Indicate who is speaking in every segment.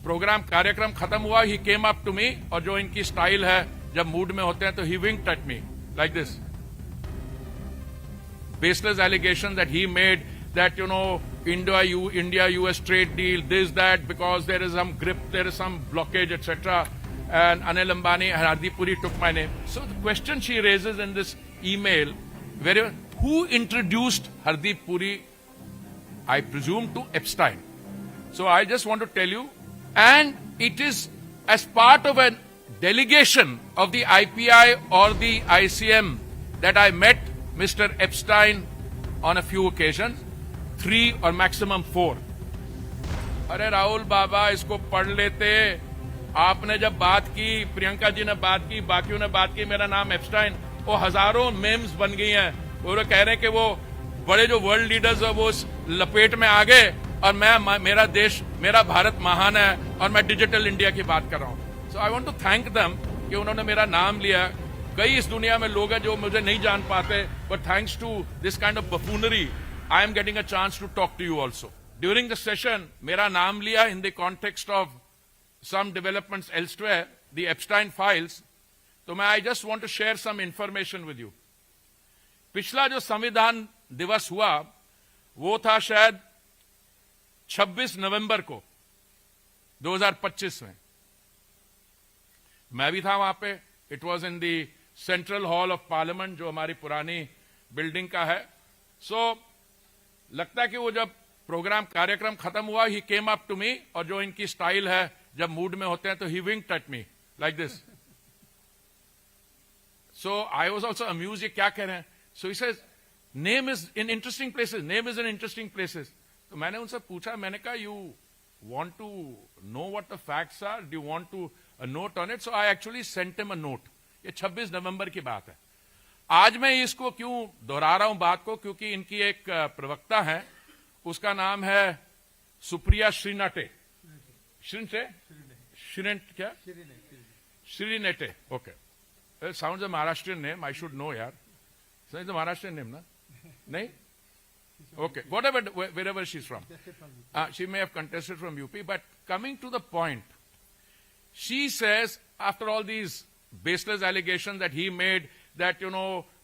Speaker 1: Programme कार्यक्रम खत्म हुआ, ही केम अप टू मी, और जो इनकी स्टाइल है जब मूड में होते हैं तो he winked at me like this. Baseless allegations that he made that, India-US trade deal, this, that, because there is some grip, there is some blockage, etc. And Anil Ambani and Hardeep Puri took my name. So the question she raises in this email, who introduced Hardeep Puri? I presume to Epstein. So I just want to tell you, and it is as part of a delegation of the IPI or the ICM that I met Mr. Epstein on a few occasions, 3 or maximum 4. अरे राहुल बाबा, इसको पढ़ लेते. आपने जब बात की, प्रियंका जी ने बात की, बाकियों ने बात की, मेरा नाम एप्स्टाइन, वो हजारों मेम्स बन गई हैं. वो कह रहे हैं कि वो बड़े जो वर्ल्ड लीडर्स है वो लपेट में आ गए और मेरा देश, मेरा भारत महान है और मैं डिजिटल इंडिया की बात कर रहा हूं. So I want to thank them कि उन्होंने मेरा नाम लिया. कई इस दुनिया में लोग हैं जो मुझे नहीं जान पाते, but thanks to this kind of buffoonery I am getting a chance to talk to you also. During the session मेरा नाम लिया in the context of some developments elsewhere, the Epstein files, तो मैं I just want to share some information with you. पिछला जो संविधान दिवस हुआ वो था शायद 26 नवंबर को 2025 में. मैं भी था वहां पे. It was in the central hall of parliament जो हमारी पुरानी बिल्डिंग का है. सो लगता है कि वो जब प्रोग्राम कार्यक्रम खत्म हुआ, ही केम अप टू मी, और जो इनकी स्टाइल है जब मूड में होते हैं तो he winked at me like this. So I was also amused, ये क्या कह रहे हैं. So he says name is in interesting places, name is in interesting places. तो मैंने उनसे पूछा, मैंने कहा you want to know what the facts are, do you want to note on it. So I actually sent him a note. ये 26 नवंबर की बात है. आज मैं इसको क्यों दोहरा रहा हूं बात को, क्योंकि इनकी एक प्रवक्ता है, उसका नाम है Supriya श्रीनेटे. Shrineटे. Okay. It sounds a Maharashtrian name. I should know, yaar. So it's a Maharashtrian name, na? Nahi? Okay. Whatever, wherever she's from. She may have contested from UP, but coming to the point, she says, after all these baseless allegations that he made, that,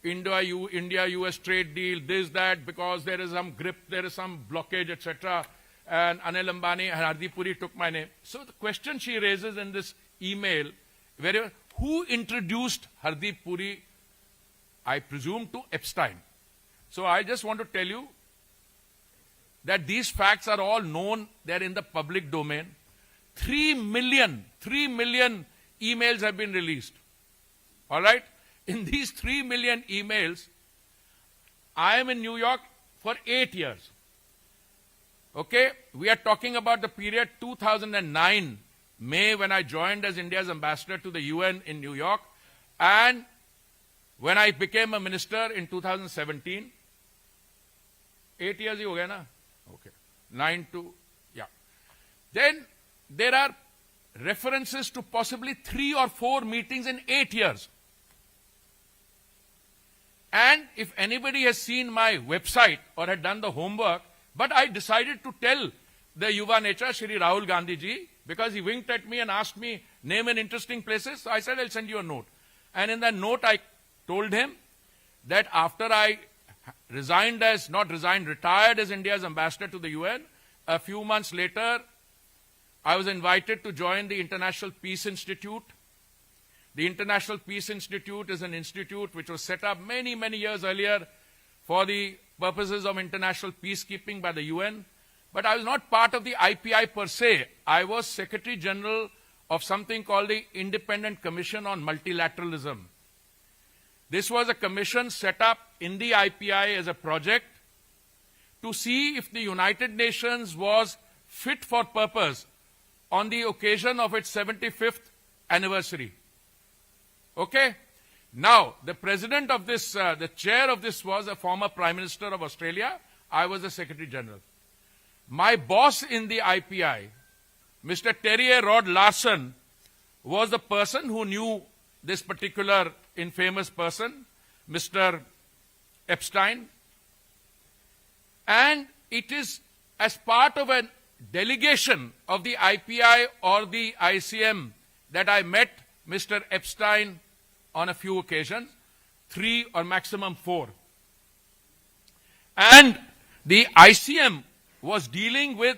Speaker 1: India-US trade deal, this, that, because there is some grip, there is some blockage, etc., and Anil Ambani and Hardeep Puri took my name. So the question she raises in this email, who introduced Hardeep Puri? I presume to Epstein. So I just want to tell you that these facts are all known. They're in the public domain. 3 million emails have been released. All right? In these 3 million emails, I am in New York for 8 years. Okay, we are talking about the period 2009, May, when I joined as India's ambassador to the UN in New York, and when I became a minister in 2017. 8 years hi ho gaya na? Okay. 9 to, yeah. Then there are references to possibly 3 or 4 meetings in 8 years. And if anybody has seen my website or had done the homework, but I decided to tell the Yuva Netra, Shri Rahul Gandhi ji, because he winked at me and asked me, name an interesting places. So I said, I'll send you a note. And in that note, I told him that after I retired as India's ambassador to the UN, a few months later, I was invited to join the International Peace Institute. The International Peace Institute is an institute which was set up many, many years earlier for the purposes of international peacekeeping by the UN. But I was not part of the IPI per se. I was Secretary General of something called the Independent Commission on Multilateralism. This was a commission set up in the IPI as a project to see if the United Nations was fit for purpose on the occasion of its 75th anniversary. Okay? Now, the president of this, the chair of this was a former Prime Minister of Australia. I was the Secretary General. My boss in the IPI, Mr. Terry A. Rod Larson, was the person who knew this particular infamous person, Mr. Epstein. And it is as part of a delegation of the IPI or the ICM that I met Mr. Epstein on a few occasions, 3 or maximum 4. And the ICM was dealing with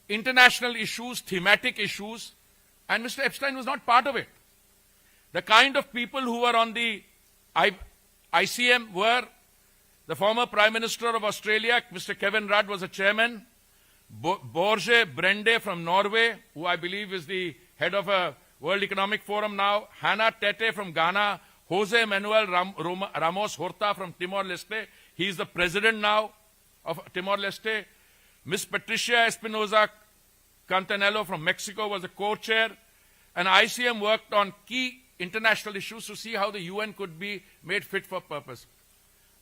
Speaker 1: international issues, thematic issues, and Mr. Epstein was not part of it. The kind of people who were on the ICM were the former Prime Minister of Australia, Mr. Kevin Rudd, was a chairman. Borge Brende from Norway, who I believe is the head of a World Economic Forum now. Hannah Tete from Ghana. Jose Manuel Ramos Horta from Timor-Leste. He is the president now of Timor-Leste. Miss Patricia Espinoza Cantanello from Mexico was the co-chair. And ICM worked on key international issues to see how the UN could be made fit for purpose.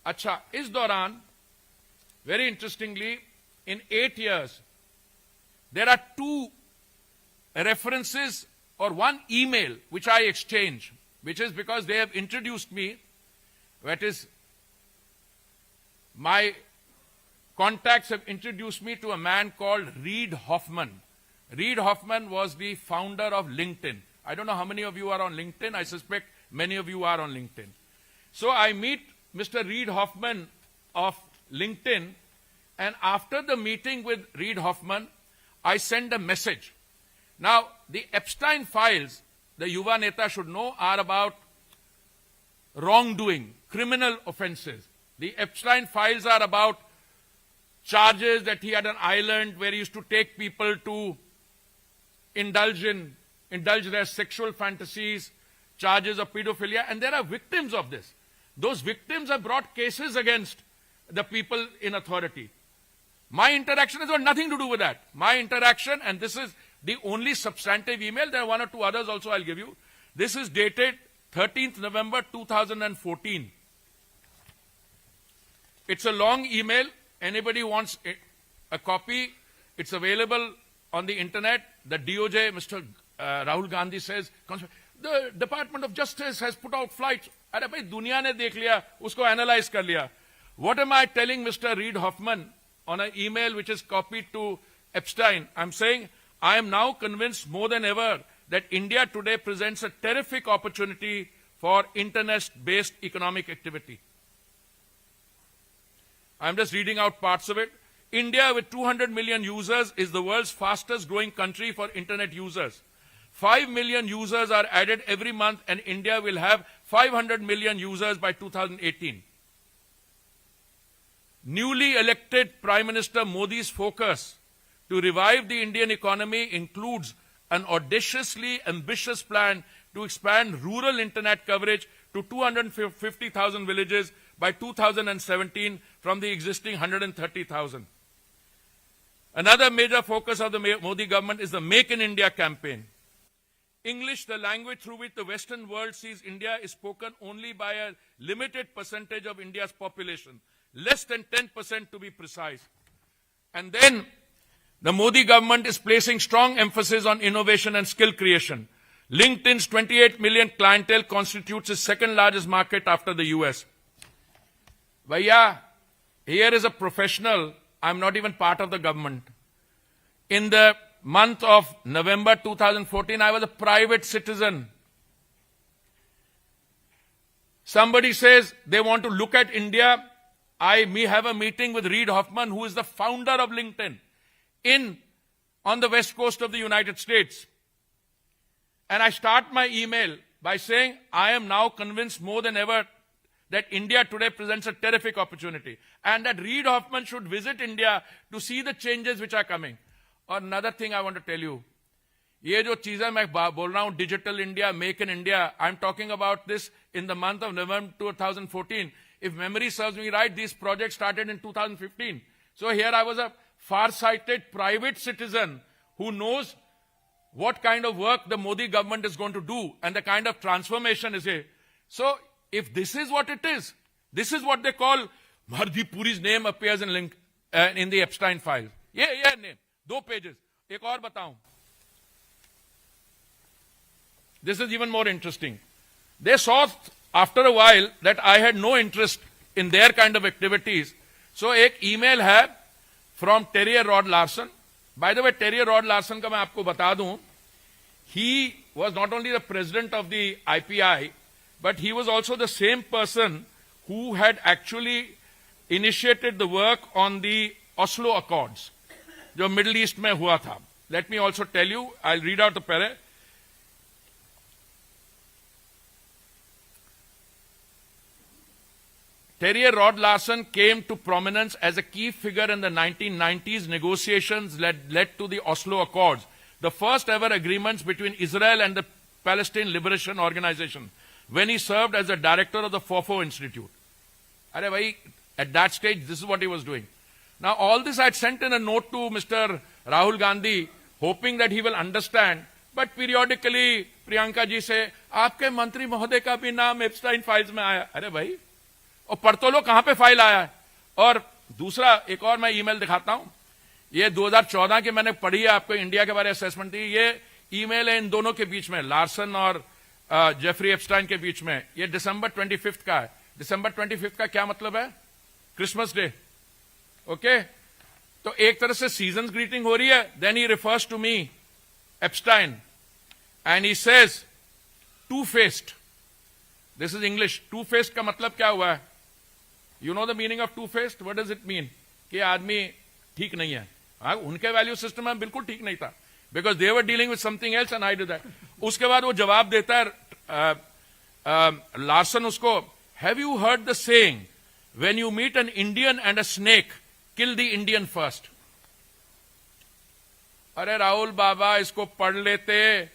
Speaker 1: Acha, is Doran, very interestingly, in 8 years, there are 2 references or 1 email which I exchange, which is because they have introduced me, that is, my contacts have introduced me to a man called Reid Hoffman. Reid Hoffman was the founder of LinkedIn. I don't know how many of you are on LinkedIn. I suspect many of you are on LinkedIn. So I meet Mr. Reid Hoffman of LinkedIn, and after the meeting with Reid Hoffman, I send a message. Now, the Epstein files, the Yuva Neta should know, are about wrongdoing, criminal offenses. The Epstein files are about charges that he had an island where he used to take people to indulge their sexual fantasies, charges of pedophilia, and there are victims of this. Those victims have brought cases against the people in authority. My interaction has got nothing to do with that. My interaction, and this is the only substantive email, there are 1 or 2 others also I'll give you. This is dated 13th November 2014. It's a long email. Anybody wants a copy, it's available on the internet. The DOJ, Mr. Rahul Gandhi says, the Department of Justice has put out flights. अरे भाई दुनिया ने देख लिया, उसको analyze कर लिया. What am I telling Mr. Reid Hoffman on an email which is copied to Epstein? I'm saying, I am now convinced more than ever that India today presents a terrific opportunity for internet-based economic activity. I'm just reading out parts of it. India, with 200 million users, is the world's fastest growing country for internet users. 5 million users are added every month, and India will have 500 million users by 2018. Newly elected Prime Minister Modi's focus to revive the Indian economy includes an audaciously ambitious plan to expand rural internet coverage to 250,000 villages by 2017 from the existing 130,000. Another major focus of the Modi government is the Make in India campaign. English, the language through which the Western world sees India, is spoken only by a limited percentage of India's population, less than 10% to be precise. And then the Modi government is placing strong emphasis on innovation and skill creation. LinkedIn's 28 million clientele constitutes its second largest market after the US. Vaya, here is a professional. I'm not even part of the government. In the month of November 2014, I was a private citizen. Somebody says they want to look at India. I may have a meeting with Reid Hoffman, who is the founder of LinkedIn, on the west coast of the United States. And I start my email by saying, I am now convinced more than ever that India today presents a terrific opportunity, and that Reid Hoffman should visit India to see the changes which are coming. Or another thing I want to tell you, ये जो चीजें मैं बोल रहा हूँ, Digital India, Make in India, I'm talking about this in the month of November 2014. If memory serves me right, these projects started in 2015. So here I was a far-sighted private citizen who knows what kind of work the Modi government is going to do and the kind of transformation is here. So if this is what it is, this is what they call, Hardip Puri's name appears in the Epstein file. Yeah, name. 2 pages. एक और बताऊं. This is even more interesting. They saw after a while that I had no interest in their kind of activities. So एक email है from Terry Rod Larson. By the way, terrier rod Larsen का मैं आपको बता दूं, he was not only the president of the IPI, but he was also the same person who had actually initiated the work on the Oslo Accords, जो middle east में हुआ था. Let me also tell you, I'll read out the para. Terje Rod Larsen came to prominence as a key figure in the 1990s negotiations led to the Oslo Accords, the first ever agreements between Israel and the Palestine Liberation Organization, when he served as the director of the Fofo Institute. Arey bhai, at that stage, this is what he was doing. Now, all this I had sent in a note to Mr. Rahul Gandhi, hoping that he will understand, but periodically, Priyanka ji से, आपके मंत्री महोदय का भी नाम एप्स्टाइन files में आया. अरे भाई, और पढ़ तो लो कहां पे फाइल आया है. और दूसरा, एक और मैं ईमेल दिखाता हूं. ये 2014 की मैंने पढ़ी है, आपको इंडिया के बारे में असेसमेंट दी. ये ईमेल है इन दोनों के बीच में, लार्सन और जेफरी एप्स्टाइन के बीच में. ये दिसंबर 25 का है. दिसंबर 25 का क्या मतलब है? Christmas day. ओके, तो एक तरह से सीजन ग्रीटिंग हो रही है. Then he refers to me, Epstein, and he says two faced. This is English. Two faced का मतलब क्या हुआ है? You know the meaning of two faced? What does it mean? कि आदमी ठीक नहीं है. हाँ, उनके वैल्यू सिस्टम में बिल्कुल ठीक नहीं था, because they were dealing with something else and I did that. उसके बाद वो जवाब देता है लार्सन उसको, have you heard the saying, when you meet an Indian and a snake, kill the Indian first. अरे राहुल बाबा, इसको पढ़ लेते.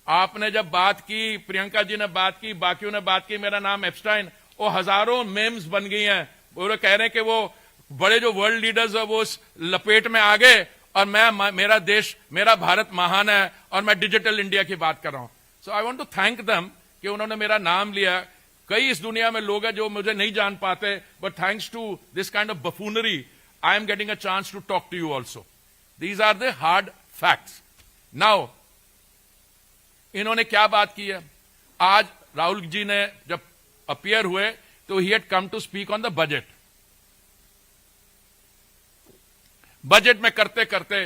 Speaker 1: आपने जब बात की, प्रियंका जी ने बात की, बाकियों ने बात की, मेरा नाम एप्स्टाइन, वो हजारों मेम्स बन गई हैं. वो कह रहे हैं कि वो बड़े जो वर्ल्ड लीडर्स है वो इस लपेट में आ गए, और मेरा देश, मेरा भारत महान है, और मैं डिजिटल इंडिया की बात कर रहा हूं. So I want to thank them कि उन्होंने मेरा नाम लिया. कई इस दुनिया में लोग हैं जो मुझे नहीं जान पाते, but thanks to this kind of buffoonery I am getting a chance to talk to you also. These are the hard facts. Now, इन्होंने क्या बात की है? आज राहुल जी ने जब अपीयर हुए, तो he had come to speak on the budget. Budget में करते करते,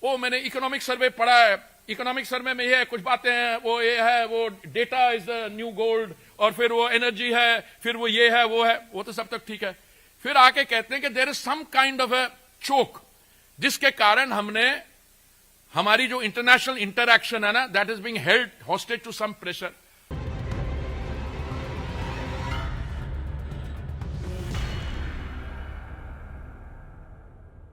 Speaker 1: वो मैंने इकोनॉमिक सर्वे पढ़ा है, इकोनॉमिक सर्वे में ये है, कुछ बातें हैं, वो ये है, वो data is the new gold, और फिर वो एनर्जी है, फिर वो ये है, वो तो सब तक ठीक है. फिर आके कहते हैं कि there is some kind of a choke, जिसके कारण हमने हमारी जो इंटरनेशनल इंटरैक्शन है ना, that is being held hostage to some pressure.